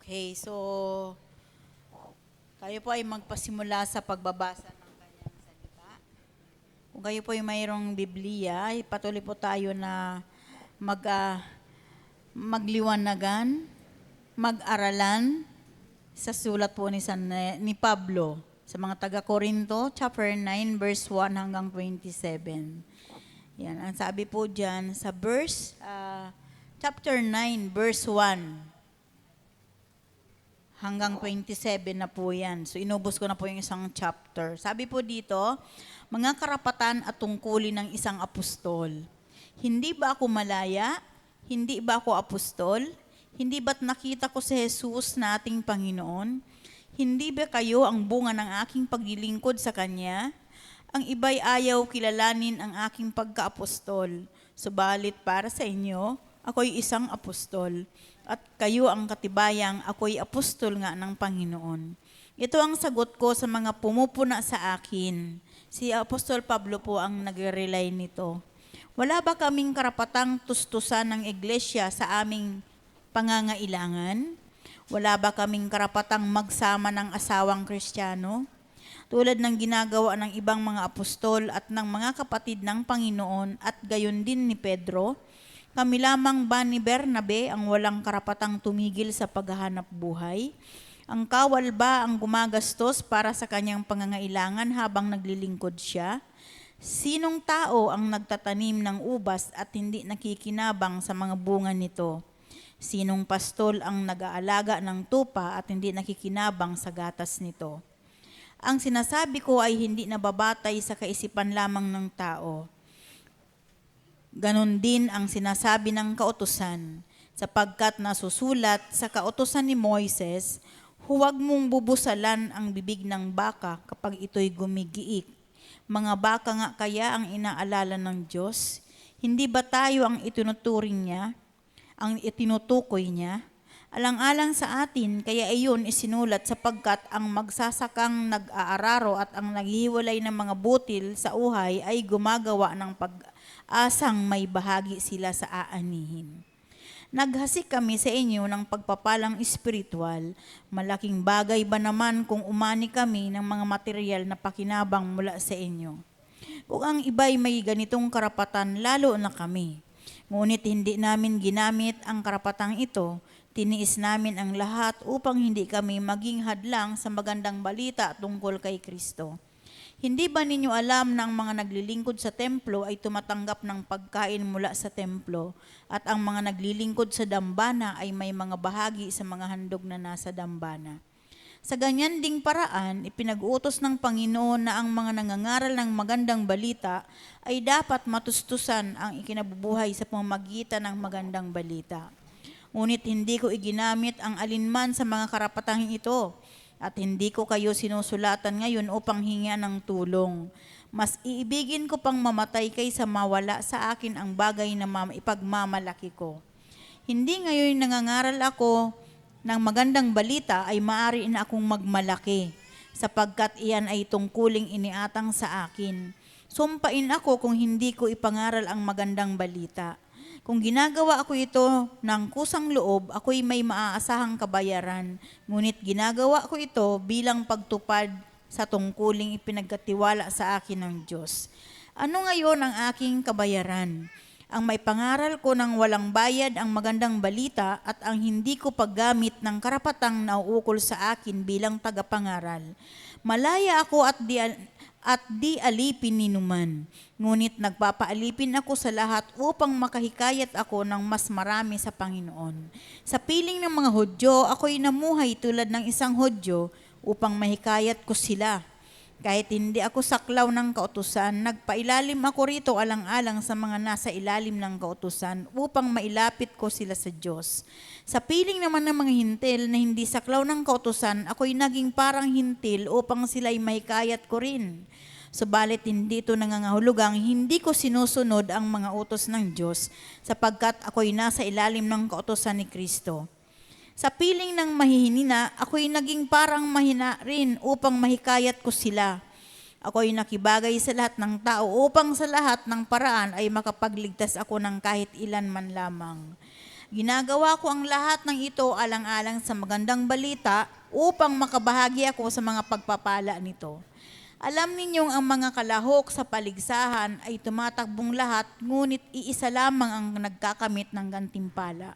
Okay, so kayo po ay magpasimula sa pagbabasa ng kanyang salita. Kung kayo po ay mayroong Biblia, ay patuloy po tayo na magliwanagan, mag-aralan sa sulat po ni Pablo sa mga taga-Korinto, chapter 9, verse 1 hanggang 27. Yan, ang sabi po dyan sa chapter 9, verse 1 hanggang 27 na po yan. So inubos ko na po yung isang chapter. Sabi po dito, mga karapatan at tungkulin ng isang apostol. Hindi ba ako malaya? Hindi ba ako apostol? Hindi ba't nakita ko si Jesus na ating Panginoon? Hindi ba kayo ang bunga ng aking paglilingkod sa Kanya? Ang iba'y ayaw kilalanin ang aking pagka-apostol. Subalit para sa inyo, ako'y isang apostol. At kayo ang katibayang ako'y apostol nga ng Panginoon. Ito ang sagot ko sa mga pumupuna sa akin. Si Apostol Pablo po ang nagre-relay nito. Wala ba kaming karapatang tustusan ng iglesia sa aming pangangailangan? Wala ba kaming karapatang magsama ng asawang Kristiyano? Tulad ng ginagawa ng ibang mga apostol at ng mga kapatid ng Panginoon at gayon din ni Pedro, kami lamang ba ni Bernabe ang walang karapatang tumigil sa paghahanap buhay? Ang kawal ba ang gumagastos para sa kanyang pangangailangan habang naglilingkod siya? Sinong tao ang nagtatanim ng ubas at hindi nakikinabang sa mga bunga nito? Sinong pastol ang nag-aalaga ng tupa at hindi nakikinabang sa gatas nito? Ang sinasabi ko ay hindi nababatay sa kaisipan lamang ng tao. Ganon din ang sinasabi ng kautusan, sapagkat nasusulat sa kautusan ni Moises, huwag mong bubusalan ang bibig ng baka kapag ito'y gumigiik. Mga baka nga kaya ang inaalala ng Diyos? Hindi ba tayo ang itinuturing niya, ang itinutukoy niya? Alang-alang sa atin, kaya iyon isinulat sapagkat ang magsasakang nag-aararo at ang naghihiwalay ng mga butil sa uhay ay gumagawa ng pag-asang may bahagi sila sa aanihin. Naghasik kami sa inyo ng pagpapalang espiritual. Malaking bagay ba naman kung umani kami ng mga material na pakinabang mula sa inyo? Kung ang iba'y may ganitong karapatan, lalo na kami. Ngunit hindi namin ginamit ang karapatang ito. Tiniis namin ang lahat upang hindi kami maging hadlang sa magandang balita tungkol kay Kristo. Hindi ba ninyo alam na ang mga naglilingkod sa templo ay tumatanggap ng pagkain mula sa templo at ang mga naglilingkod sa dambana ay may mga bahagi sa mga handog na nasa dambana? Sa ganyan ding paraan, ipinag-utos ng Panginoon na ang mga nangangaral ng magandang balita ay dapat matustusan ang ikinabubuhay sa pamamagitan ng magandang balita. Ngunit hindi ko iginamit ang alinman sa mga karapatang ito at hindi ko kayo sinusulatan ngayon upang hingian ng tulong. Mas iibigin ko pang mamatay kaysa mawala sa akin ang bagay na ipagmamalaki ko. Hindi ngayon nangangaral ako ng magandang balita ay maaari na akong magmalaki sapagkat iyan ay tungkuling iniatang sa akin. Sumpain ako kung hindi ko ipangaral ang magandang balita. Kung ginagawa ako ito ng kusang loob, ako'y may maaasahang kabayaran. Ngunit ginagawa ko ito bilang pagtupad sa tungkuling ipinagkatiwala sa akin ng Diyos. Ano ngayon ang aking kabayaran? Ang may pangaral ko ng walang bayad ang magandang balita at ang hindi ko paggamit ng karapatang nauukol sa akin bilang tagapangaral. Malaya ako at di alipin ni numan. Ngunit nagpapaalipin ako sa lahat upang makahikayat ako ng mas marami sa Panginoon. Sa piling ng mga Hudyo, ako'y namuhay tulad ng isang Hudyo upang mahikayat ko sila. Kahit hindi ako saklaw ng kautusan, nagpailalim ako rito alang-alang sa mga nasa ilalim ng kautusan upang mailapit ko sila sa Diyos. Sa piling naman ng mga hintil na hindi saklaw ng kautusan, ako'y naging parang hintil upang sila'y mahikayat ko rin. Subalit hindi ito nangangahulugang hindi ko sinusunod ang mga utos ng Diyos sapagkat ako'y nasa ilalim ng kautusan ni Kristo. Sa piling ng mahihinina, ako'y naging parang mahina rin upang mahikayat ko sila. Ako'y nakibagay sa lahat ng tao upang sa lahat ng paraan ay makapagligtas ako ng kahit ilan man lamang. Ginagawa ko ang lahat ng ito alang-alang sa magandang balita upang makabahagi ako sa mga pagpapala nito. Alam ninyong ang mga kalahok sa paligsahan ay tumatakbong lahat, ngunit iisa lamang ang nagkakamit ng gantimpala.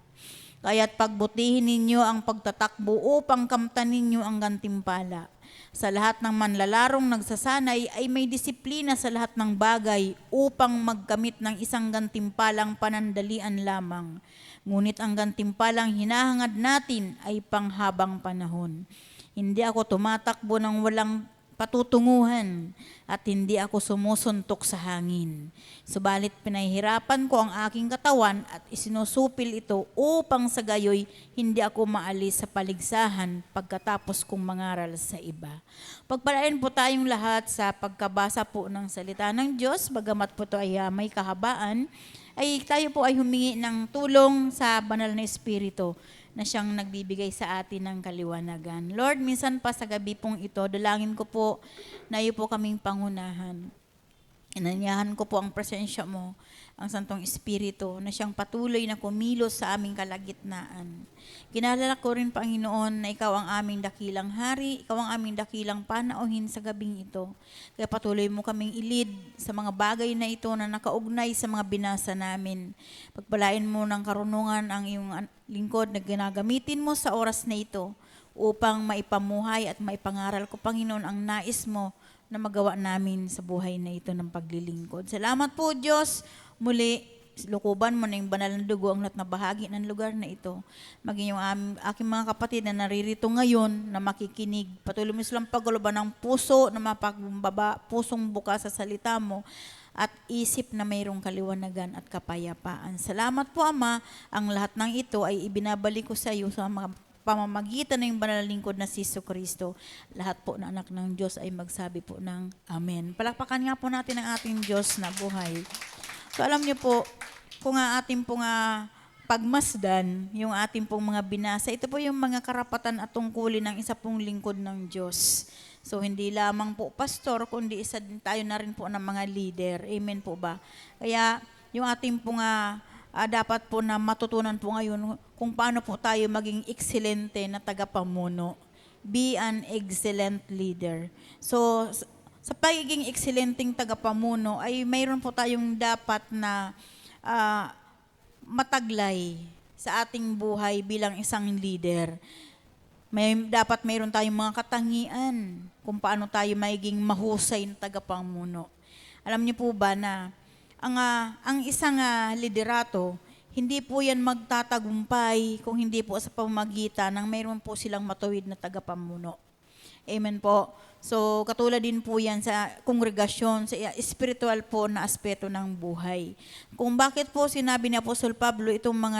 Kaya't pagbutihin ninyo ang pagtatakbo upang kamtan ninyo ang gantimpala. Sa lahat ng manlalarong nagsasanay ay may disiplina sa lahat ng bagay upang magkamit ng isang gantimpalang panandalian lamang. Ngunit ang gantimpalang hinahangad natin ay panghabang panahon. Hindi ako tumatakbo ng walang patutunguhan at hindi ako sumusuntok sa hangin. Subalit pinahihirapan ko ang aking katawan at isinusupil ito upang sa gayoy hindi ako maalis sa paligsahan pagkatapos kong mangaral sa iba. Pagpalain po tayong lahat sa pagkabasa po ng salita ng Diyos, bagamat po ito ay may kahabaan, ay tayo po ay humingi ng tulong sa banal na Espiritu na siyang nagbibigay sa atin ng kaliwanagan. Lord, minsan pa sa gabi pong ito, dalangin ko po na iyo po kaming pangunahan. Inanyahan ko po ang presensya mo, ang Santong Espiritu, na siyang patuloy na kumilos sa aming kalagitnaan. Kinalala ko rin, Panginoon, na ikaw ang aming dakilang hari, ikaw ang aming dakilang panauhin sa gabing ito. Kaya patuloy mo kaming ilid sa mga bagay na ito na nakaugnay sa mga binasa namin. Pagpalain mo ng karunungan ang iyong lingkod na ginagamitin mo sa oras na ito upang maipamuhay at maipangaral ko, Panginoon, ang nais mo na magawa namin sa buhay na ito ng paglilingkod. Salamat po, Diyos. Muli, lukuban mo na yung banal na dugo ang lahat na bahagi ng lugar na ito. Maging yung aking mga kapatid na naririto ngayon na makikinig. Patuloy mo silang paguluban ng puso na mapagbaba, pusong bukas sa salita mo at isip na mayroong kaliwanagan at kapayapaan. Salamat po, Ama. Ang lahat ng ito ay ibinabalik ko sa iyo sa mga pamamagitan ng banal na lingkod na si Jesucristo. Lahat po na anak ng Diyos ay magsabi po ng Amen. Palakpakan nga po natin ang ating Diyos na buhay. So alam niyo po, kung ating pong pagmasdan, yung ating pong mga binasa, ito po yung mga karapatan at tungkulin ng isa pong lingkod ng Diyos. So hindi lamang po pastor, kundi isa din tayo na rin po ng mga leader. Amen po ba? Kaya yung ating pong dapat po na matutunan po ngayon kung paano po tayo maging ekselente na tagapamuno. Be an excellent leader. So, sa pagiging ekselenteng tagapamuno ay mayroon po tayong dapat na mataglay sa ating buhay bilang isang leader. Dapat mayroon tayong mga katangian kung paano tayo magiging mahusay na tagapamuno. Alam niyo po ba na ang isang liderato, hindi po yan magtatagumpay kung hindi po sa pamamagitan ng mayroon po silang matuwid na tagapamuno. Amen po. So, katulad din po yan sa kongregasyon, sa spiritual po na aspeto ng buhay. Kung bakit po sinabi ni Apostol Pablo itong mga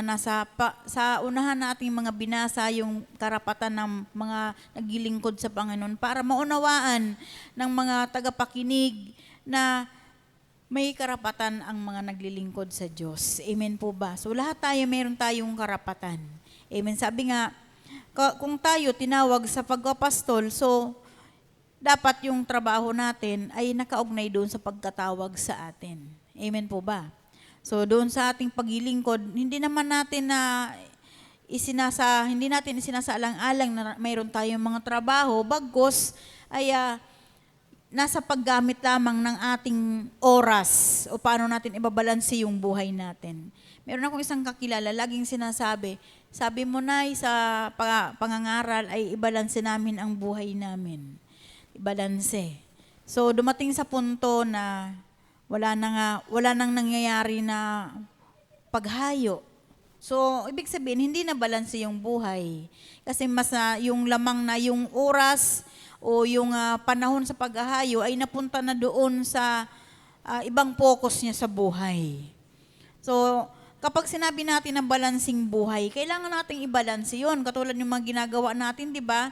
sa unahan nating mga binasa, yung karapatan ng mga naglilingkod sa Panginoon para maunawaan ng mga tagapakinig na may karapatan ang mga naglilingkod sa Diyos. Amen po ba? So lahat tayo, mayroon tayong karapatan. Amen. Sabi nga, kung tayo tinawag sa pagpapastol, so dapat yung trabaho natin ay nakaugnay doon sa pagkatawag sa atin. Amen po ba? So doon sa ating paglilingkod, hindi natin isinasaalang-alang na mayroon tayong mga trabaho, bagkus ay nasa paggamit lamang ng ating oras o paano natin ibabalanse yung buhay natin. Meron akong isang kakilala, laging sinasabi, sabi mo na sa pangangaral ay ibalanse namin ang buhay namin. Ibalanse. So dumating sa punto na wala nang nangyayari na paghayo. So ibig sabihin, hindi na balanse yung buhay. Kasi mas yung lamang na yung oras o yung panahon sa paghahayo ay napunta na doon sa ibang focus niya sa buhay. So, kapag sinabi natin na balancing buhay, kailangan nating i-balance yun. Katulad yung mga ginagawa natin, di ba?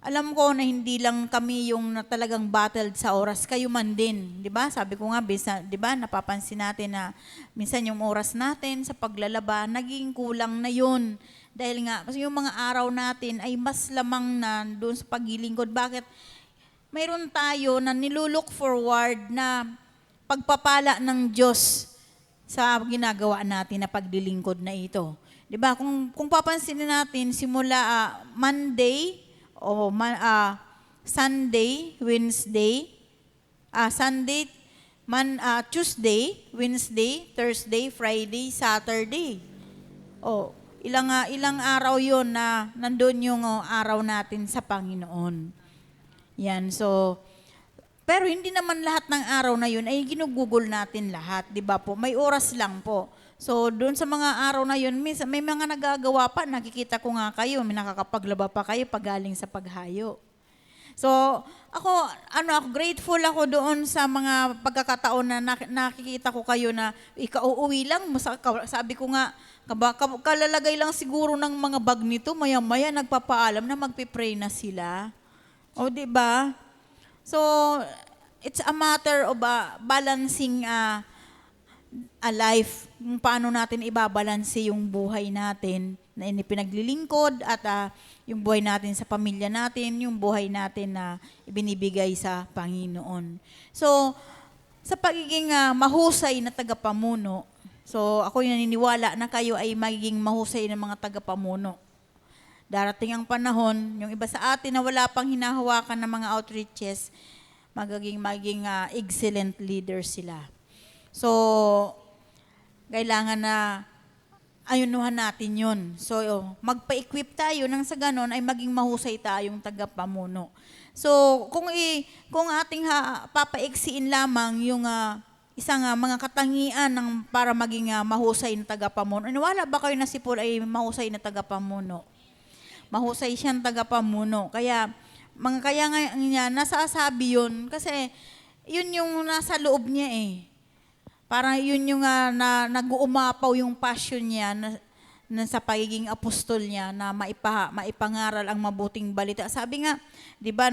Alam ko na hindi lang kami yung talagang battled sa oras, kayo man din, di ba? Sabi ko nga, di ba, napapansin natin na minsan yung oras natin sa paglalaba, naging kulang na yun. Dahil nga, kasi yung mga araw natin ay mas lamang na doon sa paglilingkod. Bakit? Mayroon tayo na nilulook forward na pagpapala ng Diyos sa ginagawa natin na paglilingkod na ito. 'Di ba? Kung papansinin natin simula Monday o Sunday, Wednesday, Sunday, Tuesday, Wednesday, Thursday, Friday, Saturday. Ilang araw 'yon na nandoon yung araw natin sa Panginoon. Yan. So, pero hindi naman lahat ng araw na yun ay ginugugol natin lahat, di ba po? May oras lang po. So, doon sa mga araw na yun, may mga nagagawa pa, nakikita ko nga kayo, may nakakapaglaba pa kayo pag galing sa paghayo. So, ako grateful ako doon sa mga pagkakataon na nakikita ko kayo na ikauuwi lang. Sabi ko nga, kalalagay lang siguro ng mga bag nito, maya-maya nagpapaalam na magpipray na sila. O, di ba? So, it's a matter of balancing a life. Kung paano natin ibabalanse yung buhay natin na pinaglilingkod at yung buhay natin sa pamilya natin, yung buhay natin na ibinibigay sa Panginoon. So, sa pagiging mahusay na tagapamuno, so ako naniniwala na kayo ay magiging mahusay na mga tagapamuno. Darating ang panahon, yung iba sa atin na wala pang hinahawakan ng mga outreaches, magiging excellent leader sila. So, kailangan na ayunuhan natin yun. So, magpa-equip tayo nang sa ganon ay maging mahusay tayong tagapamuno. So, kung ating papaiksiin lamang yung isang mga katangian para maging mahusay na tagapamuno. Wala ba kayo na si Paul ay mahusay na tagapamuno? Mahusay siyang tagapamuno. Kaya nga niya, nasasabi yun kasi yun yung nasa loob niya eh. Parang yun yung nag-uumapaw yung passion niya na sa pagiging apostol niya na maipangaral ang mabuting balita. Sabi nga, di ba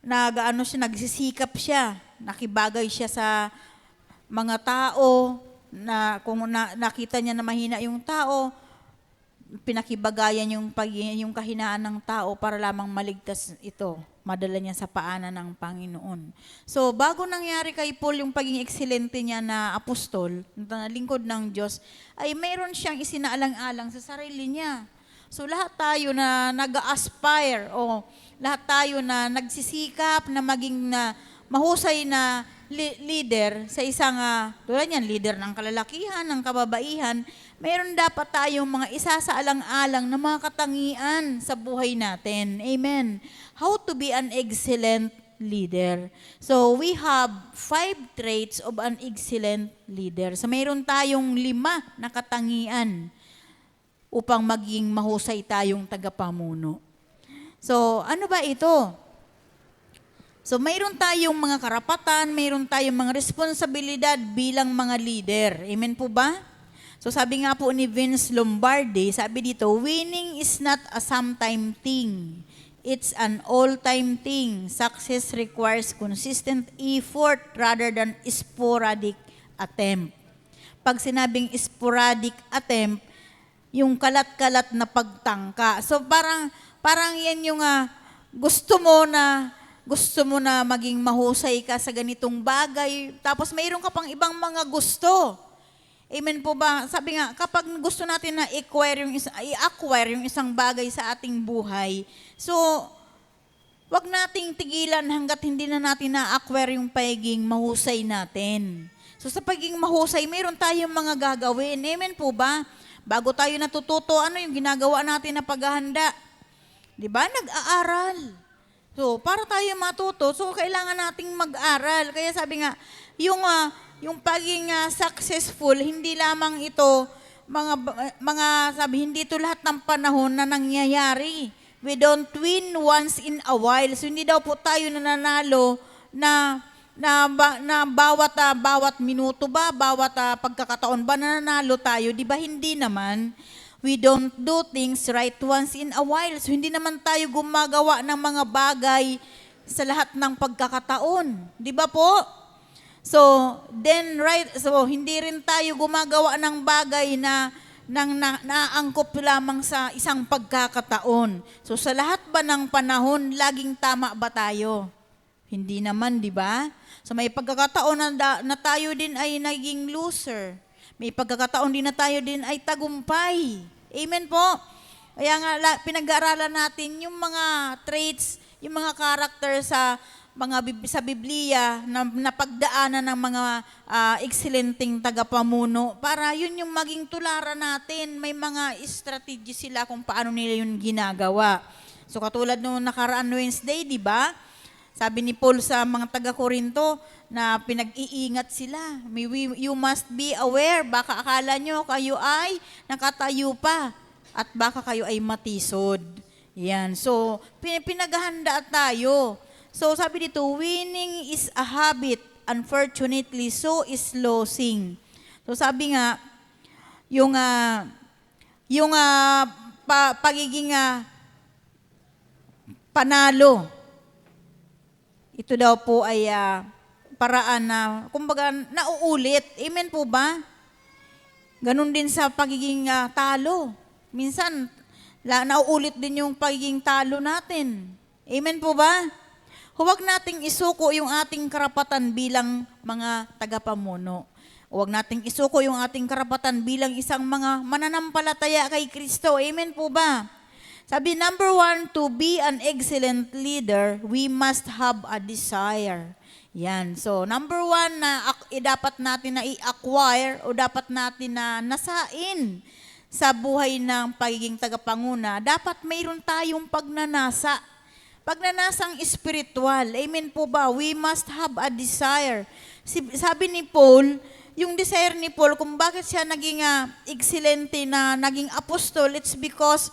nagsisikap siya, nakibagay siya sa mga tao, na kung nakita niya na mahina yung tao, pinakibagayan yung kahinaan ng tao para lamang maligtas ito. Madala niya sa paanan ng Panginoon. So, bago nangyari kay Paul yung pagiging ekselente niya na apostol, na lingkod ng Diyos, ay mayroon siyang isinaalang-alang sa sarili niya. So, lahat tayo na nag-aspire o lahat tayo na nagsisikap na maging mahusay na leader sa isang, tulad niyan, leader ng kalalakihan, ng kababaihan, mayroon dapat tayong mga isasaalang-alang na mga katangian sa buhay natin. Amen. How to be an excellent leader. So, we have 5 traits of an excellent leader. So, mayroon tayong 5 na katangian upang maging mahusay tayong tagapamuno. So, ano ba ito? So, mayroon tayong mga karapatan, mayroon tayong mga responsibilidad bilang mga leader. Amen po ba? So, sabi nga po ni Vince Lombardi, sabi dito, winning is not a sometime thing. It's an all-time thing. Success requires consistent effort rather than sporadic attempt. Pag sinabing sporadic attempt, yung kalat-kalat na pagtangka. So, parang yan yung gusto mo na maging mahusay ka sa ganitong bagay, tapos mayroon ka pang ibang mga gusto. Amen po ba? Sabi nga, kapag gusto natin na i-acquire yung isang bagay sa ating buhay, so, wag nating tigilan hanggat hindi na natin na-acquire yung pagiging mahusay natin. So, sa pagiging mahusay, mayroon tayong mga gagawin. Amen po ba? Bago tayo natututo, ano yung ginagawa natin na paghahanda? Di ba? Nag-aaral. So, para tayo matuto, so kailangan nating mag-aral. Kaya sabi nga, yung pagiging successful, hindi lamang ito, hindi ito lahat ng panahon na nangyayari. We don't win once in a while. So, hindi daw po tayo nananalo na bawat minuto ba, bawat pagkakataon ba nananalo tayo. Di ba? Hindi naman. We don't do things right once in a while. So, hindi naman tayo gumagawa ng mga bagay sa lahat ng pagkakataon. Di ba po? So, hindi rin tayo gumagawa ng bagay na naangkop lamang sa isang pagkakataon. So, sa lahat ba ng panahon, laging tama ba tayo? Hindi naman, di ba? So, may pagkakataon na tayo din ay naging loser. may pagkakataon din na tayo din ay tagumpay. Amen po. Kaya nga pinag-aaralan natin yung mga traits, yung mga character sa Biblia na napagdaanan ng mga excellenting tagapamuno para yun yung maging tularan natin. May mga strategy sila kung paano nila yun ginagawa. So katulad nung nakaraan Wednesday, di ba? Sabi ni Paul sa mga taga-Korinto na pinag-iingat sila. You must be aware, baka akala nyo kayo ay nakatayo pa at baka kayo ay matisod. Yan. So, pinaghahanda tayo. So, sabi dito, winning is a habit. Unfortunately, so is losing. So, sabi nga, yung pagiging panalo, ito daw po ay paraan na, kumbaga, nauulit. Amen po ba? Ganon din sa pagiging talo. Minsan, nauulit din yung pagiging talo natin. Amen po ba? Huwag nating isuko yung ating karapatan bilang mga tagapamuno. Huwag nating isuko yung ating karapatan bilang isang mga mananampalataya kay Kristo. Amen po ba? Sabi, number 1, to be an excellent leader, we must have a desire. Yan. So, number 1 na dapat natin na i-acquire o dapat natin na nasain sa buhay ng pagiging tagapanguna, dapat mayroon tayong pagnanasa. Pagnanasang espiritual. Amen po ba? We must have a desire. Sabi ni Paul, yung desire ni Paul, kung bakit siya naging excelente na naging apostol, it's because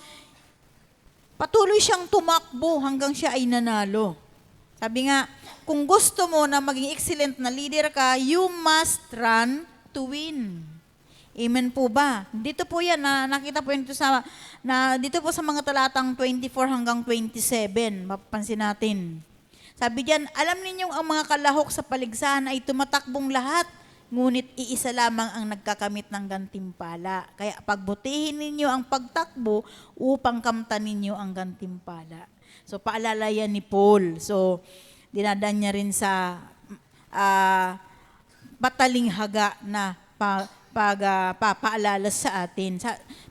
patuloy siyang tumakbo hanggang siya ay nanalo. Sabi nga, kung gusto mo na maging excellent na leader ka, you must run to win. Amen po ba? Dito po yan, nakita po dito dito po sa mga talatang 24 hanggang 27, mapapansin natin. Sabi diyan, alam ninyong ang mga kalahok sa paligsahan ay tumatakbong lahat, ngunit iisa lamang ang nagkakamit ng gantimpala. Kaya pagbutihin ninyo ang pagtakbo upang kamtan ninyo ang gantimpala. So paalala yan ni Paul. So dinadaan niya rin sa bataling haga na papaalala sa atin.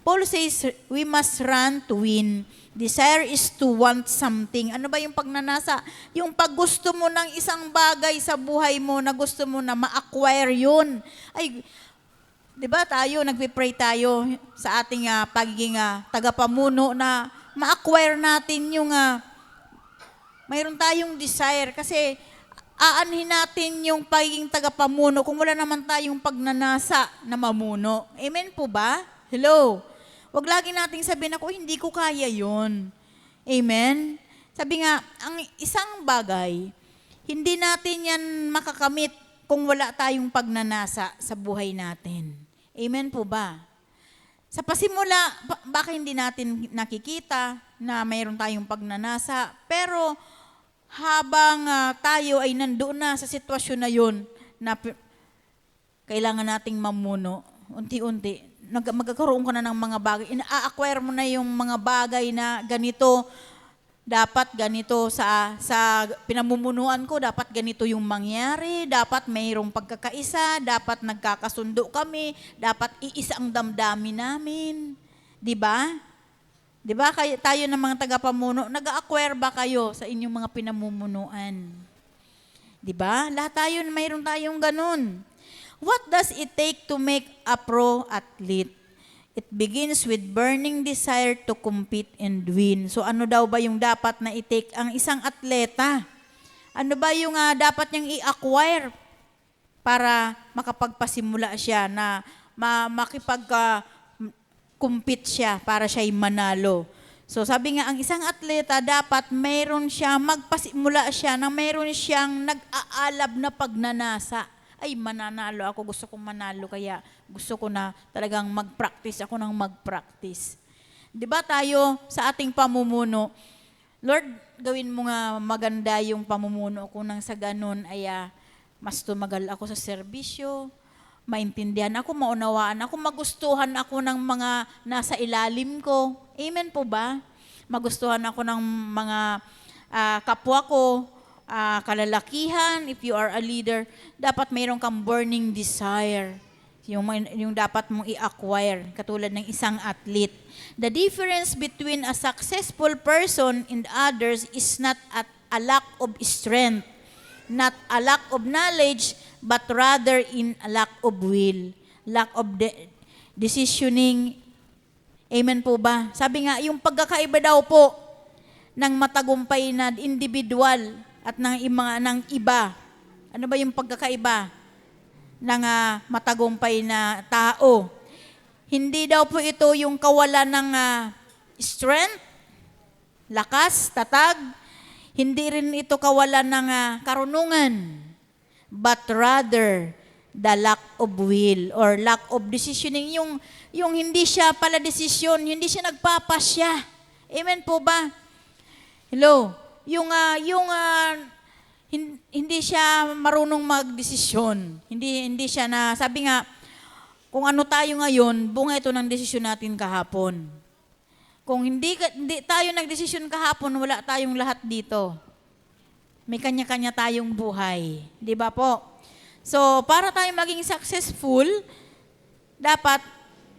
Paul says, we must run to win. Desire is to want something. Ano ba yung pagnanasa? Yung paggusto mo ng isang bagay sa buhay mo na gusto mo na ma-acquire yun. Ay, di ba tayo, nagpipray tayo sa ating pagiging tagapamuno na ma-acquire natin yung mayroon tayong desire. Kasi aanhin natin yung pagiging tagapamuno kung wala naman tayong pagnanasa na mamuno. Amen po ba? Hello? Huwag lagi nating sabihin ako, hindi ko kaya yun. Amen? Sabi nga, ang isang bagay, hindi natin yan makakamit kung wala tayong pagnanasa sa buhay natin. Amen po ba? Sa pasimula, baka hindi natin nakikita na mayroon tayong pagnanasa, pero habang tayo ay nandoon na sa sitwasyon na yun na kailangan nating mamuno, unti-unti, magkakaroon ka na ng mga bagay. Ina-acquire mo na yung mga bagay na ganito, dapat ganito sa pinamumunuan ko, dapat ganito yung mangyari, dapat mayroong pagkakaisa, dapat nagkakasundo kami, dapat iisa ang damdamin namin. Di ba? Di ba tayo ng mga tagapamuno, nag-acquire ba kayo sa inyong mga pinamumunuan? Di ba? Lahat tayo, mayroon tayong ganun. What does it take to make a pro athlete? It begins with burning desire to compete and win. So ano daw ba yung dapat na i-take ang isang atleta? Ano ba yung dapat niyang i-acquire para makapagpasimula siya na compete siya para siya'y manalo. So sabi nga, ang isang atleta dapat mayroon siya, magpasimula siya na mayroon siyang nag-aalab na pagnanasa. Ay, mananalo ako, gusto kong manalo, kaya gusto ko na talagang mag-practice ako ng mag-practice. Di ba tayo sa ating pamumuno, Lord, gawin mo nga maganda yung pamumuno ko nang sa ganun ay mas tumagal ako sa serbisyo, maintindihan ako, maunawaan ako, magustuhan ako ng mga nasa ilalim ko. Amen po ba? Magustuhan ako ng mga kapwa ko, kalalakihan, if you are a leader, dapat mayroon kang burning desire. yung dapat mong i-acquire, katulad ng isang athlete. The difference between a successful person and others is not at a lack of strength, not a lack of knowledge, but rather in a lack of will, lack of decisioning. Amen po ba? Sabi nga, yung pagkakaiba daw po ng matagumpay na individual at ng iba. Ano ba yung pagkakaiba ng matagumpay na tao? Hindi daw po ito yung kawalan ng strength, lakas, tatag. Hindi rin ito kawalan ng karunungan, but rather the lack of will or lack of decisioning. Yung hindi siya pala desisyon, hindi siya nagpapasya. Amen po ba? Hello? Hindi siya marunong magdesisyon. Hindi siya na, sabi nga, kung ano tayo ngayon, bunga ito ng desisyon natin kahapon. Kung hindi tayo nagdesisyon kahapon, wala tayong lahat dito. May kanya-kanya tayong buhay. Di ba po? So, para tayo maging successful, dapat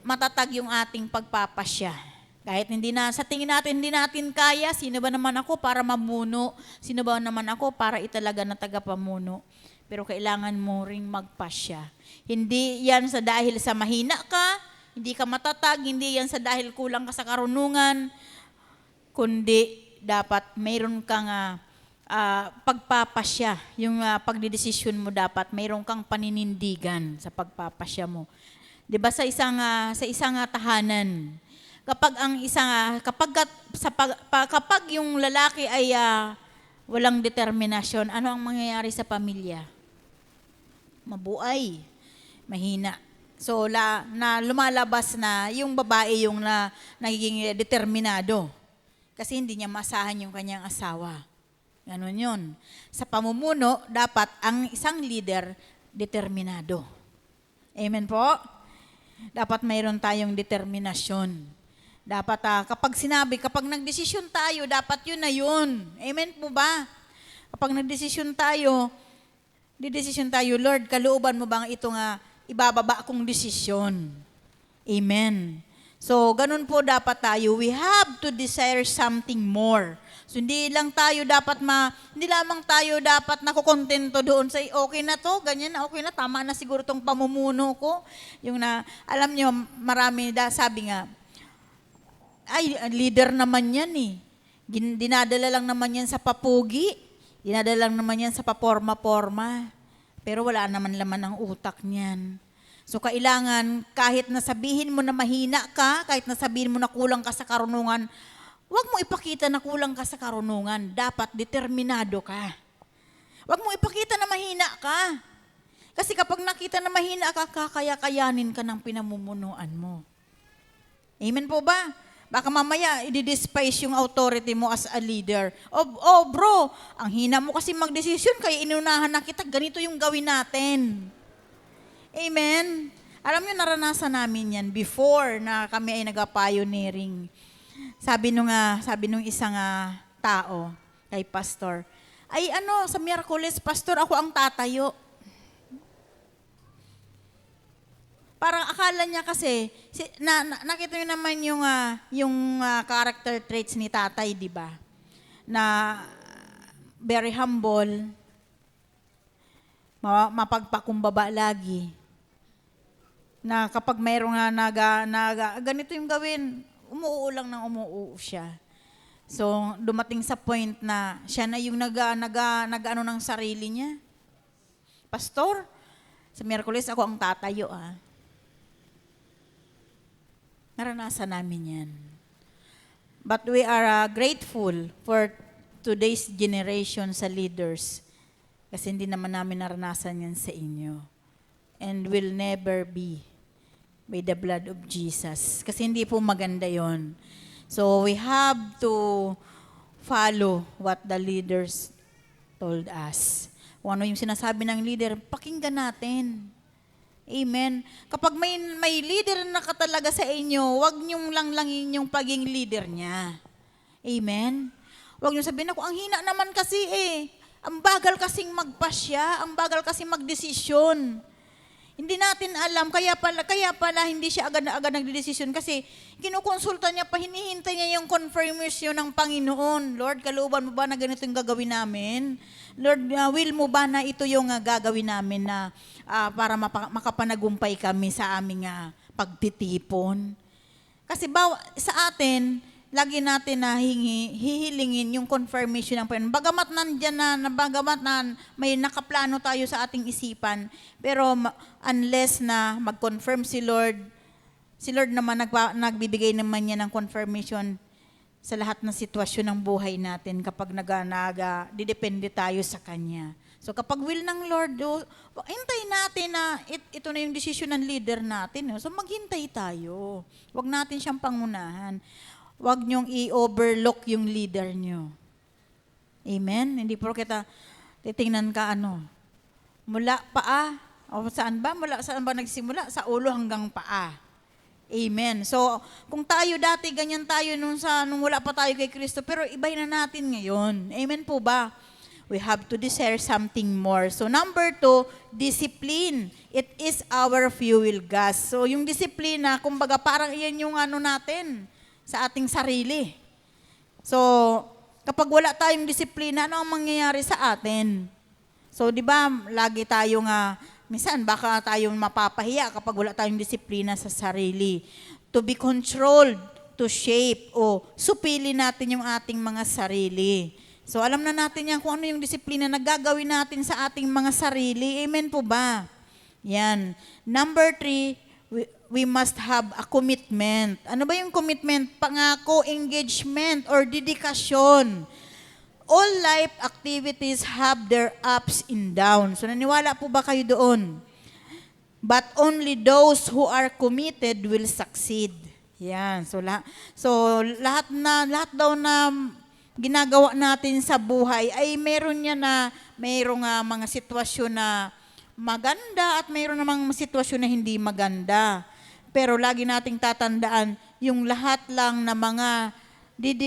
matatag yung ating pagpapasya. Kahit sa tingin natin, hindi natin kaya, sino ba naman ako para mamuno? Sino ba naman ako para italaga na tagapamuno? Pero kailangan mo ring magpasya. Hindi yan dahil sa mahina ka, hindi ka matatag, hindi yan sa dahil kulang ka sa karunungan, kundi dapat mayroon kang pagpapasya. Yung pagdidesisyon mo dapat, mayroon kang paninindigan sa pagpapasya mo. 'Di ba sa isang tahanan, kapag yung lalaki ay walang determinasyon, ano ang mangyayari sa pamilya? Mabuay, mahina. So lumalabas na yung babae yung nagiging determinado kasi hindi niya masahan yung kanyang asawa. Ganon yun. Sa pamumuno, dapat ang isang leader determinado. Amen po? Dapat mayroon tayong determinasyon. Dapat kapag nagdesisyon tayo, dapat yun na yun. Amen po ba? Kapag nagdesisyon tayo, Lord, kalooban mo bang ito ibababa akong desisyon? Amen. So, ganun po dapat tayo. We have to desire something more. So, hindi lamang tayo dapat nakukontento doon sa okay na to, ganyan na, okay na, tama na siguro tong pamumuno ko. Alam nyo, marami sabi nga, ay, leader naman yan eh. Dinadala lang naman yan sa papugi. Dinadala lang naman yan sa paporma-porma. Pero wala naman laman ang utak niyan. So kailangan, kahit nasabihin mo na mahina ka, kahit nasabihin mo na kulang ka sa karunungan, huwag mo ipakita na kulang ka sa karunungan. Dapat determinado ka. Huwag mo ipakita na mahina ka. Kasi kapag nakita na mahina ka, kakaya-kayanin ka ng pinamumunuan mo. Amen po ba? Baka mamaya, i-despise yung authority mo as a leader. Oh bro, ang hina mo kasi magdesisyon, kaya inunahan na kita, ganito yung gawin natin. Amen? Alam nyo, naranasan namin yan before na kami ay nag-pioneering. Sabi nung isang tao, kay pastor, ay sa Miyerkules, pastor, ako ang tatayo. Parang akala niya kasi, nakita niyo naman yung character traits ni tatay, di ba? Na very humble, mapagpakumbaba lagi. Na kapag mayroong ganito yung gawin, umuoo lang ng umuoo siya. So, dumating sa point na siya na yung nag-ano ng sarili niya. Pastor, sa Miyerkules ako ang tatayo Naranasan namin yan. But we are grateful for today's generation sa leaders kasi hindi naman namin naranasan yan sa inyo. And will never be by the blood of Jesus. Kasi hindi po maganda yon. So we have to follow what the leaders told us. Kung ano yung sinasabi ng leader, pakinggan natin. Amen. Kapag may leader na katalaga sa inyo, huwag niyong langlangin yung paging leader niya. Amen. Huwag niyong sabihin ako, ang hina naman kasi Ang bagal kasing magpasya, ang bagal kasing magdesisyon. Hindi natin alam, kaya pala hindi siya agad nagdedesisyon kasi kinukonsulta niya pa, hinihintay niya yung confirmation ng Panginoon. Lord, kalooban mo ba na ganito yung gagawin namin? Lord, will mo ba na ito yung gagawin namin na para makapanagumpay kami sa aming pagtitipon? Kasi sa atin, lagi natin na hihilingin yung confirmation ng Panginoon. Bagamat bagamat na may nakaplano tayo sa ating isipan, pero unless na mag-confirm si Lord naman nagbibigay naman niya ng confirmation sa lahat ng sitwasyon ng buhay natin kapag didepende tayo sa Kanya. So kapag will ng Lord, hintay natin na ito na yung desisyon ng leader natin. So maghintay tayo. Huwag natin siyang pangunahan. Huwag niyong i-overlook yung leader niyo. Amen? Hindi po kita titingnan ka mula paa. O saan ba nagsimula? Sa ulo hanggang paa. Amen. So, kung tayo dati, ganyan tayo nung wala pa tayo kay Kristo, pero ibay na natin ngayon. Amen po ba? We have to desire something more. So, number 2, discipline. It is our fuel gas. So, yung disiplina, kumbaga parang iyan yung natin sa ating sarili. So, kapag wala tayong disiplina, ano ang mangyayari sa atin? So, di ba, lagi tayong, minsan baka tayong mapapahiya kapag wala tayong disiplina sa sarili. To be controlled, to shape, o supili natin yung ating mga sarili. So, alam na natin yan kung ano yung disiplina na gagawin natin sa ating mga sarili. Amen po ba? Yan. Number 3, we must have a commitment. Ano ba yung commitment? Pangako, engagement, or dedikasyon. All life activities have their ups and downs. So naniwala po ba kayo doon? But only those who are committed will succeed. Yan. So lahat daw na ginagawa natin sa buhay ay mayroong mga sitwasyon na maganda at mayroon namang sitwasyon na hindi maganda. Pero lagi nating tatandaan, yung lahat lang na mga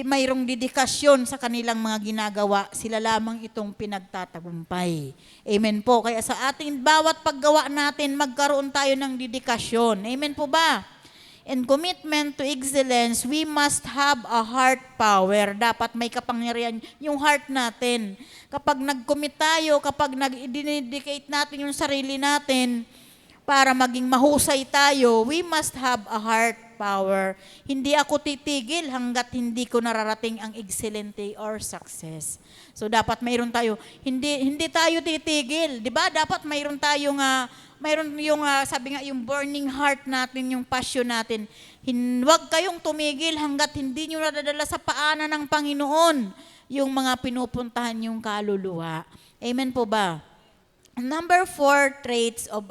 mayroong dedikasyon sa kanilang mga ginagawa, sila lamang itong pinagtatagumpay. Amen po. Kaya sa ating bawat paggawa natin, magkaroon tayo ng dedikasyon. Amen po ba? And commitment to excellence, we must have a heart power. Dapat may kapangyarihan yung heart natin. Kapag nag-commit tayo, kapag nag-dedicate natin yung sarili natin para maging mahusay tayo, we must have a heart power. Hindi ako titigil hanggat hindi ko nararating ang excelente or success. So dapat mayroon tayo, hindi tayo titigil. 'Di ba? Dapat mayroon tayong mayroon yung sabi nga yung burning heart natin, yung passion natin. Huwag kayong tumigil hanggat hindi nyo nadadala sa paanan ng Panginoon yung mga pinupuntahan yung kaluluwa. Amen po ba? Number 4 traits of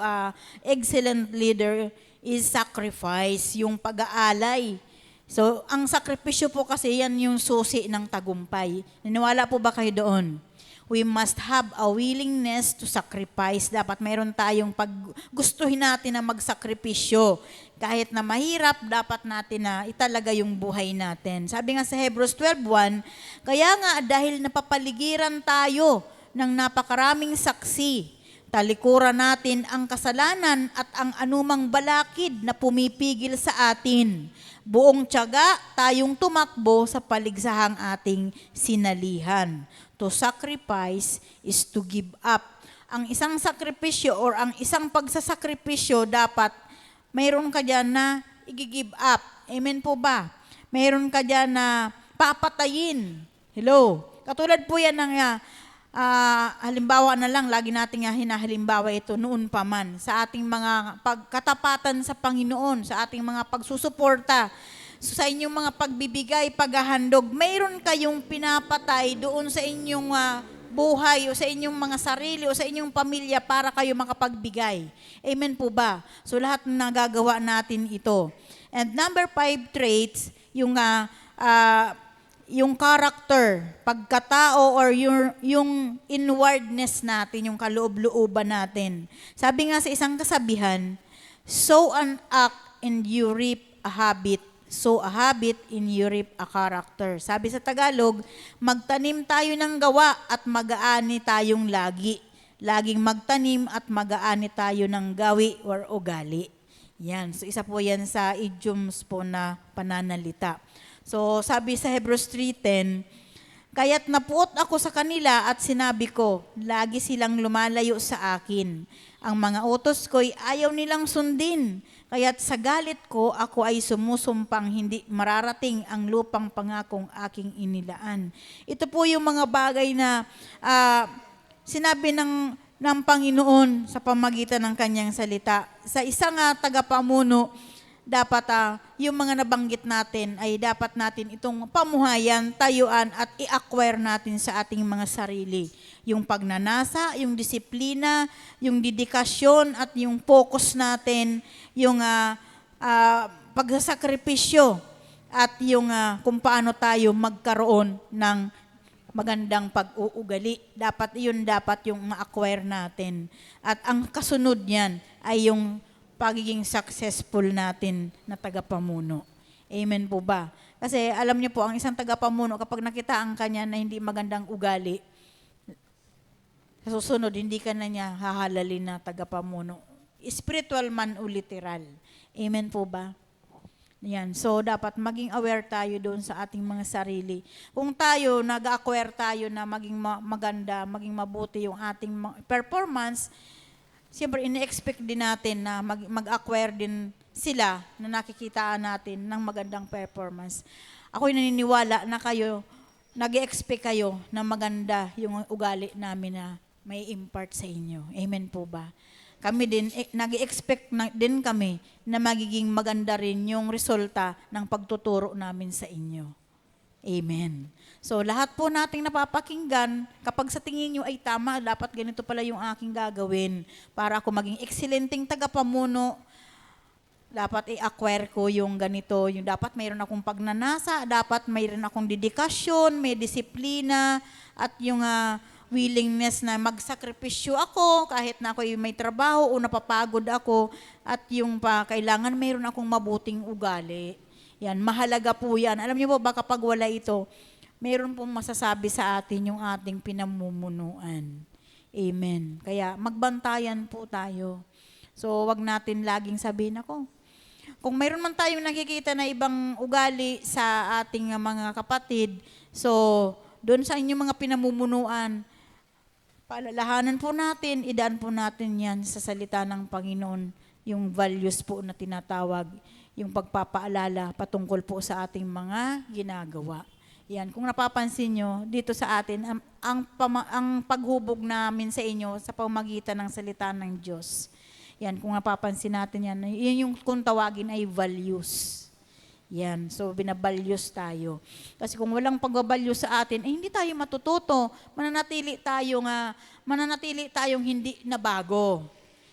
excellent leader is sacrifice, yung pag-aalay. So, ang sakripisyo po kasi yan yung susi ng tagumpay. Naniwala po ba kayo doon? We must have a willingness to sacrifice. Dapat mayroon tayong gustuhin natin na magsakripisyo. Kahit na mahirap, dapat natin na italaga yung buhay natin. Sabi nga sa Hebrews 12:1, kaya nga dahil napapaligiran tayo ng napakaraming saksi, talikuran natin ang kasalanan at ang anumang balakid na pumipigil sa atin. Buong tiyaga tayong tumakbo sa paligsahang ating sinalihan. To sacrifice is to give up. Ang isang sakripisyo or ang isang pagsasakripisyo, dapat mayroon ka dyan na i-give up. Amen po ba? Mayroon ka dyan na papatayin. Hello? Katulad po yan ng halimbawa na lang, lagi natin hinahalimbawa ito noon pa man sa ating mga pagkatapatan sa Panginoon, sa ating mga pagsusuporta, sa inyong mga pagbibigay, paghahandog, mayroon kayong pinapatay doon sa inyong buhay o sa inyong mga sarili o sa inyong pamilya para kayo makapagbigay. Amen po ba? So lahat ng nagagawa natin ito. And number 5 traits, yung character, pagkatao or yung inwardness natin, yung kaloob-looban natin. Sabi nga sa isang kasabihan, sow an act and you reap a habit. Sow a habit and you reap a character. Sabi sa Tagalog, magtanim tayo ng gawa at mag-aani tayong lagi. laging magtanim at mag-aani tayo ng gawi or ugali. Yan. So isa po yan sa idioms po na pananalita. So sabi sa Hebrews 3:10, kaya't napuot ako sa kanila at sinabi ko, lagi silang lumalayo sa akin. Ang mga utos ko'y ayaw nilang sundin. Kaya't sa galit ko, ako ay sumusumpang hindi mararating ang lupang pangakong aking inilaan. Ito po yung mga bagay na sinabi ng Panginoon sa pamagitan ng kanyang salita. Sa isang tagapamuno, dapat yung mga nabanggit natin ay dapat natin itong pamuhayan, tayuan at i-acquire natin sa ating mga sarili. Yung pagnanasa, yung disiplina, yung dedikasyon at yung focus natin, yung pagsasakripisyo at yung kung paano tayo magkaroon ng magandang pag-uugali. Dapat yung ma-acquire natin. At ang kasunod niyan ay yung pagiging successful natin na tagapamuno. Amen po ba? Kasi alam niyo po, ang isang tagapamuno, kapag nakita ang kanya na hindi magandang ugali, sa susunod, hindi ka na niya hahalalin na tagapamuno. Spiritual man o literal. Amen po ba? Yan. So, dapat maging aware tayo doon sa ating mga sarili. Kung tayo, nag-acquire tayo na maging maganda, maging mabuti yung ating performance, siyempre, ine-expect din natin na mag-acquire din sila na nakikitaan natin ng magandang performance. Ako'y naniniwala na kayo, nag-expect kayo na maganda yung ugali namin na may impart sa inyo. Amen po ba? Kami din, nag-expect din kami na magiging maganda rin yung resulta ng pagtuturo namin sa inyo. Amen. So, lahat po nating napapakinggan, kapag sa tingin nyo ay tama, dapat ganito pala yung aking gagawin para ako maging excellenting tagapamuno. Dapat i-acquire ko yung ganito, yung dapat mayroon akong pagnanasa, dapat mayroon akong dedikasyon, may disiplina, at yung willingness na magsakripisyo ako kahit na ako may trabaho o napapagod ako, at yung kailangan mayroon akong mabuting ugali. Yan, mahalaga po yan. Alam niyo po ba, kapag wala ito, mayroon pong masasabi sa atin yung ating pinamumunuan. Amen. Kaya magbantayan po tayo. So, wag natin laging sabihin ako. Kung mayroon man tayong nakikita na ibang ugali sa ating mga kapatid, so, doon sa inyong mga pinamumunuan, paalalahanan po natin, idaan po natin yan sa salita ng Panginoon, yung values po na tinatawag, yung pagpapaalala patungkol po sa ating mga ginagawa. Yan, kung napapansin nyo, dito sa atin, ang paghubog namin sa inyo sa pamagitan ng salita ng Diyos. Yan, kung napapansin natin yan, yun yung kung tawagin ay values. Yan, so binabalyos tayo. Kasi kung walang pagbabalyos sa atin, hindi tayo matututo. Mananatili tayong hindi nabago.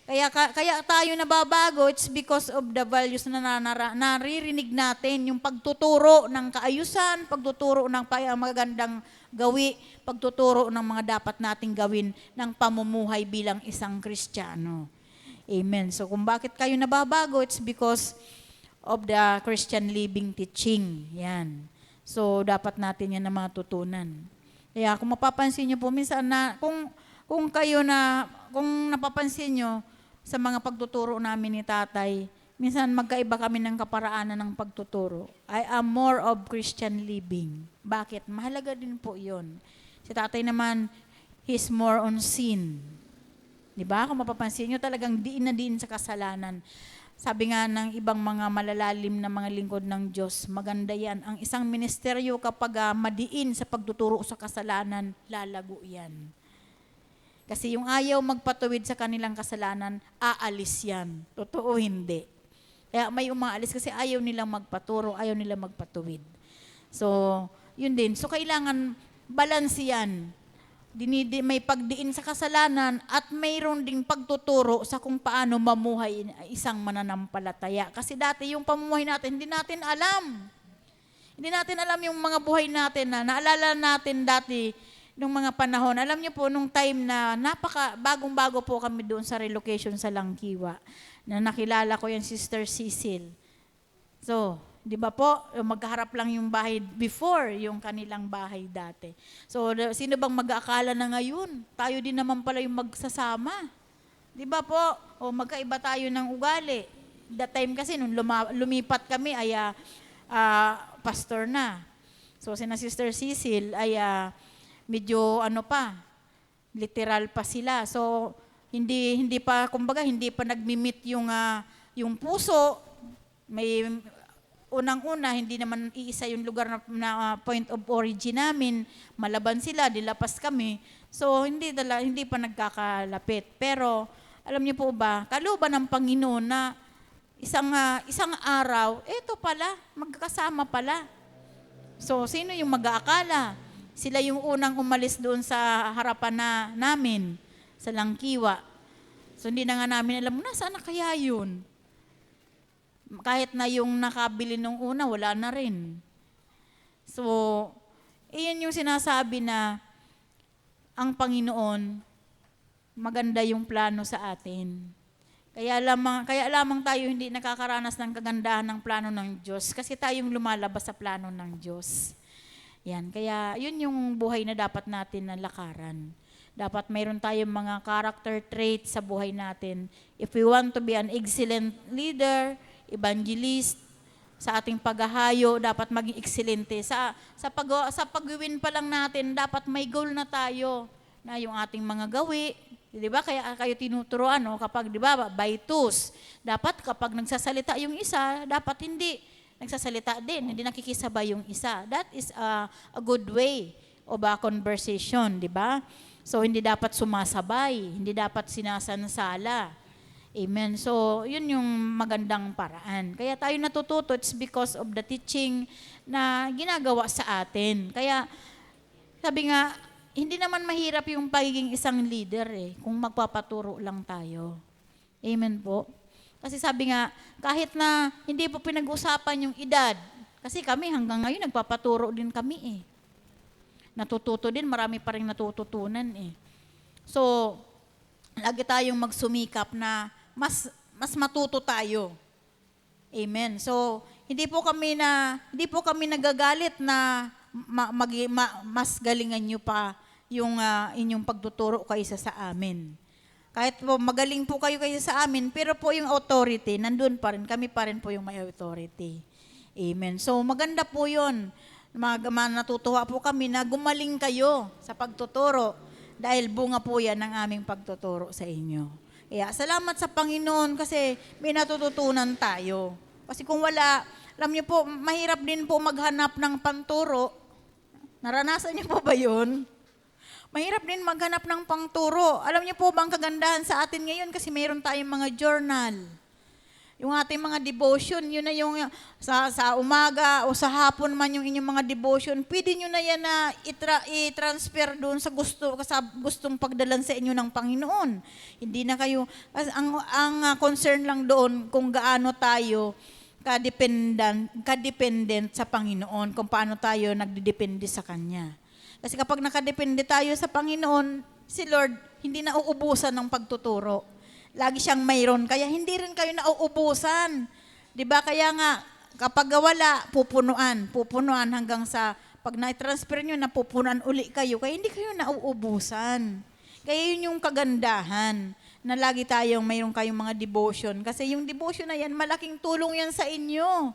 Kaya tayo nababago, it's because of the values na naririnig natin, yung pagtuturo ng kaayusan, pagtuturo ng magandang gawi, pagtuturo ng mga dapat nating gawin ng pamumuhay bilang isang Kristiyano. Amen. So kung bakit kayo nababago, it's because of the Christian living teaching. Yan. So, dapat natin yan na matutunan. Kaya, kung mapapansin nyo po, minsan na, kung napapansin nyo sa mga pagtuturo namin ni tatay, minsan magkaiba kami ng kaparaanan ng pagtuturo. I am more of Christian living. Bakit? Mahalaga din po yun. Si tatay naman, he's more on sin. Diba? Kung mapapansin nyo, talagang diin na diin sa kasalanan. Sabi nga ng ibang mga malalalim na mga lingkod ng Diyos, maganda yan. Ang isang ministeryo kapag madiin sa pagtuturo sa kasalanan, lalago yan. Kasi yung ayaw magpatuwid sa kanilang kasalanan, aalis yan. Totoo hindi. Kaya may umaalis kasi ayaw nilang magpaturo, ayaw nilang magpatuwid. So, yun din. So, kailangan balance yan. May pagdiin sa kasalanan at mayroon ding pagtuturo sa kung paano mamuhay isang mananampalataya. Kasi dati yung pamumuhay natin, hindi natin alam. Hindi natin alam yung mga buhay natin na naalala natin dati nung mga panahon. Alam niyo po, nung time na bagong-bago po kami doon sa relocation sa Langkiwa, na nakilala ko yung Sister Cecil. So, Di ba po? Magkaharap lang yung bahay before yung kanilang bahay dati. So, sino bang mag-aakala na ngayon? Tayo din naman pala yung magsasama. Di ba po? O magkaiba tayo ng ugali. That time kasi nung lumipat kami ay pastor na. So, sina Sister Cecil ay medyo literal pa sila. So, hindi pa, kumbaga, hindi pa nagmi-meet yung puso. May unang-una, hindi naman iisa yung lugar na point of origin namin. Malaban sila, dilapas kami. So, hindi pa nagkakalapit. Pero, alam niyo po ba, kalooban ng Panginoon na isang araw, eto pala, magkakasama pala. So, sino yung mag-aakala? Sila yung unang umalis doon sa harapan namin, sa Langkiwa. So, hindi na nga namin alam, nasaan na kaya yun? Kahit na yung nakabili nung una, wala na rin. So, iyan yung sinasabi na ang Panginoon, maganda yung plano sa atin. Kaya lamang tayo hindi nakakaranas ng kagandahan ng plano ng Diyos kasi tayong lumalabas sa plano ng Diyos. Yan, kaya yun yung buhay na dapat natin na lakaran. Dapat mayroon tayong mga character traits sa buhay natin. If we want to be an excellent leader, evangelist, sa ating paghahayo, dapat maging ekselente. Sa pagwiwin pa lang natin, dapat may goal na tayo na yung ating mga gawi. Di ba? Kaya kayo tinuturoan, kapag, di ba, by twos. Dapat kapag nagsasalita yung isa, dapat hindi nagsasalita din, hindi nakikisabay yung isa. That is a good way of a conversation, di ba? So, hindi dapat sumasabay, hindi dapat sinasansala. Amen. So, yun yung magandang paraan. Kaya tayo natututo, it's because of the teaching na ginagawa sa atin. Kaya, sabi nga, hindi naman mahirap yung pagiging isang leader kung magpapaturo lang tayo. Amen po. Kasi sabi nga, kahit na hindi po pinag-usapan yung edad, kasi kami hanggang ngayon nagpapaturo din kami Natututo din, marami pa rin natututunan So, lagi tayong magsumikap na mas matuto tayo. Amen. So, hindi po kami nagagalit na mas galingan niyo pa yung inyong pagtuturo kaysa sa amin. Kahit po magaling po kayo kaysa sa amin, pero po yung authority, nandun pa rin, kami pa rin po yung may authority. Amen. So, maganda po yun. Natutuwa po kami na gumaling kayo sa pagtuturo dahil bunga po yan ng aming pagtuturo sa inyo. Kaya salamat sa Panginoon kasi may natututunan tayo. Kasi kung wala, alam niyo po, mahirap din po maghanap ng panturo. Naranasan niyo po ba yun? Mahirap din maghanap ng pangturo. Alam niyo po bang kagandahan sa atin ngayon kasi mayroon tayong mga journal. Yung ating mga devotion, yun na yung sa umaga o sa hapon man yung inyong mga devotion, pwede nyo na yan na i-transfer doon sa gustong pagdalan sa inyo ng Panginoon. Hindi na kayo, ang concern lang doon kung gaano tayo kadependent sa Panginoon, kung paano tayo nagdidepende sa Kanya. Kasi kapag nakadepende tayo sa Panginoon, si Lord hindi na uubusan ng pagtuturo. Lagi siyang mayroon, kaya hindi rin kayo nauubusan. 'Di ba? Kaya nga, kapag wala, pupunuan hanggang sa pag na-transfer nyo, napupunuan uli kayo, kaya hindi kayo nauubusan. Kaya yun yung kagandahan, na lagi mayroon kayong mga devotion. Kasi yung devotion na yan, malaking tulong yan sa inyo.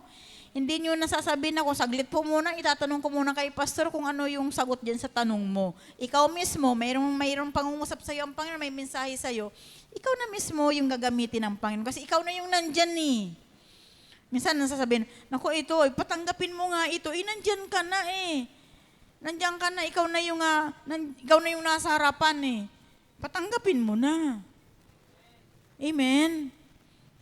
Hindi nyo nasasabihin na kung saglit po muna, itatanong ko muna kay pastor kung ano yung sagot dyan sa tanong mo. Ikaw mismo, mayroong pangungusap sa'yo ang Panginoon, may mensahe sa'yo. Ikaw na mismo yung gagamitin ng Panginoon kasi ikaw na yung nandyan Minsan nasasabihin, naku ito, patanggapin mo nga ito, nandyan ka na Nandyan ka na, ikaw na yung nasa harapan Patanggapin mo na. Amen.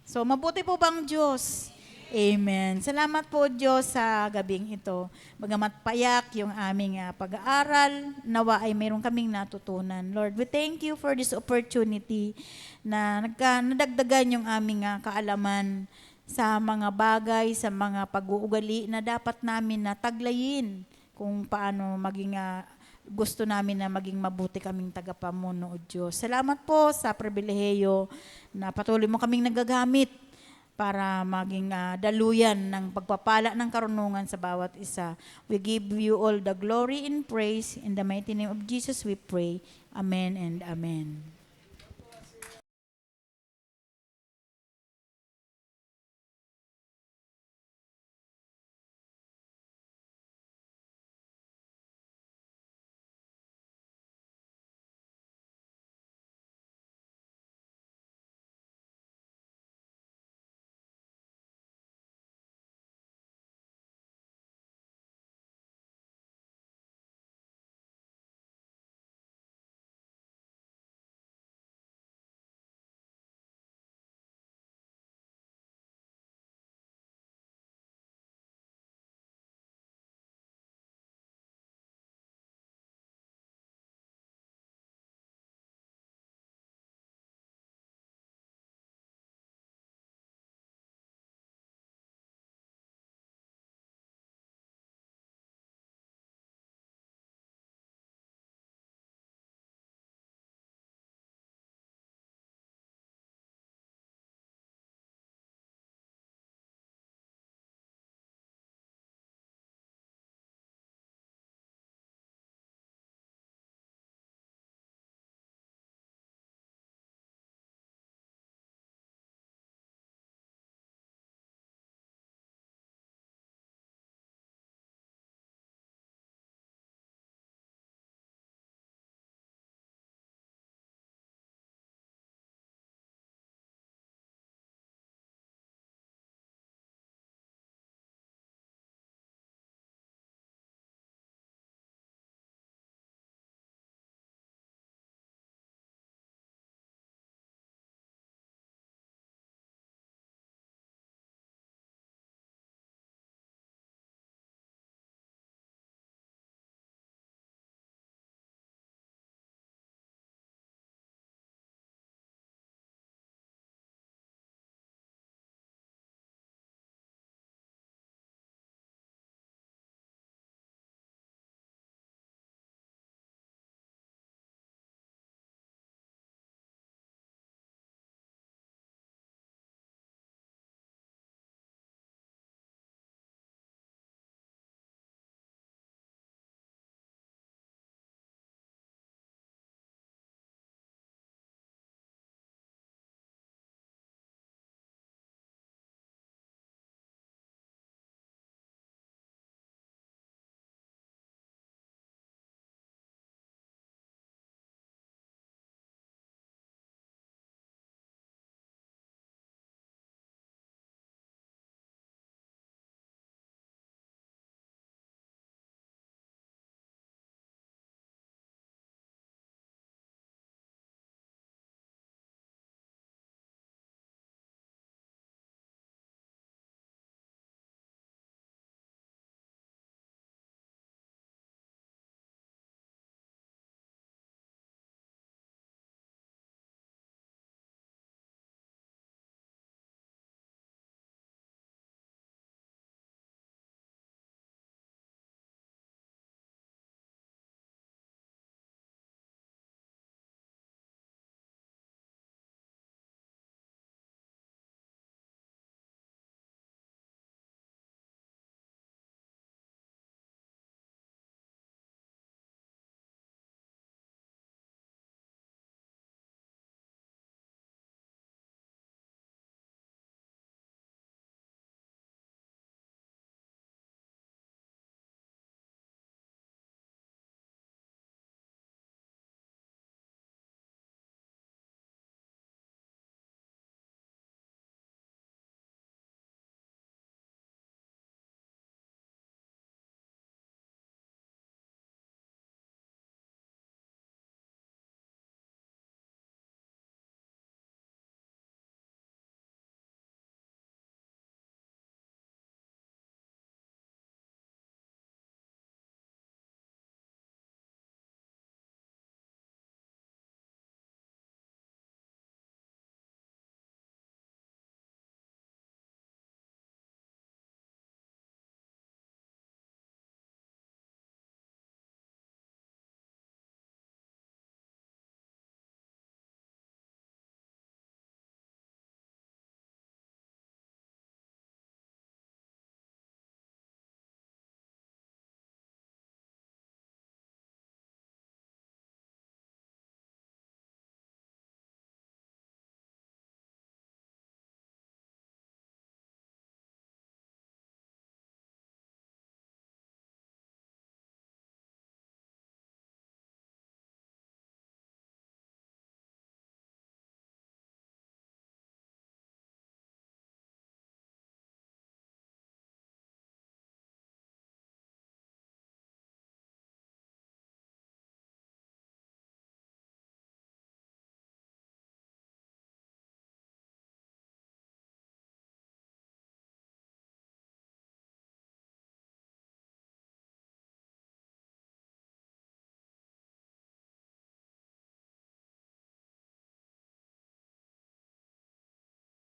So, mabuti po bang Diyos? Amen. Salamat po Diyos sa gabing ito. Bagamat payak yung aming pag-aaral, nawa ay mayroon kaming natutunan. Lord, we thank you for this opportunity na nadagdagan yung aming kaalaman sa mga bagay, sa mga pag-uugali na dapat namin na taglayin kung paano maging gusto namin na maging mabuti kaming tagapamuno, O Diyos. Salamat po sa pribilehiyo na patuloy mo kaming nagagamit para maging daluyan ng pagpapala ng karunungan sa bawat isa. We give you all the glory and praise. In the mighty name of Jesus we pray. Amen and amen.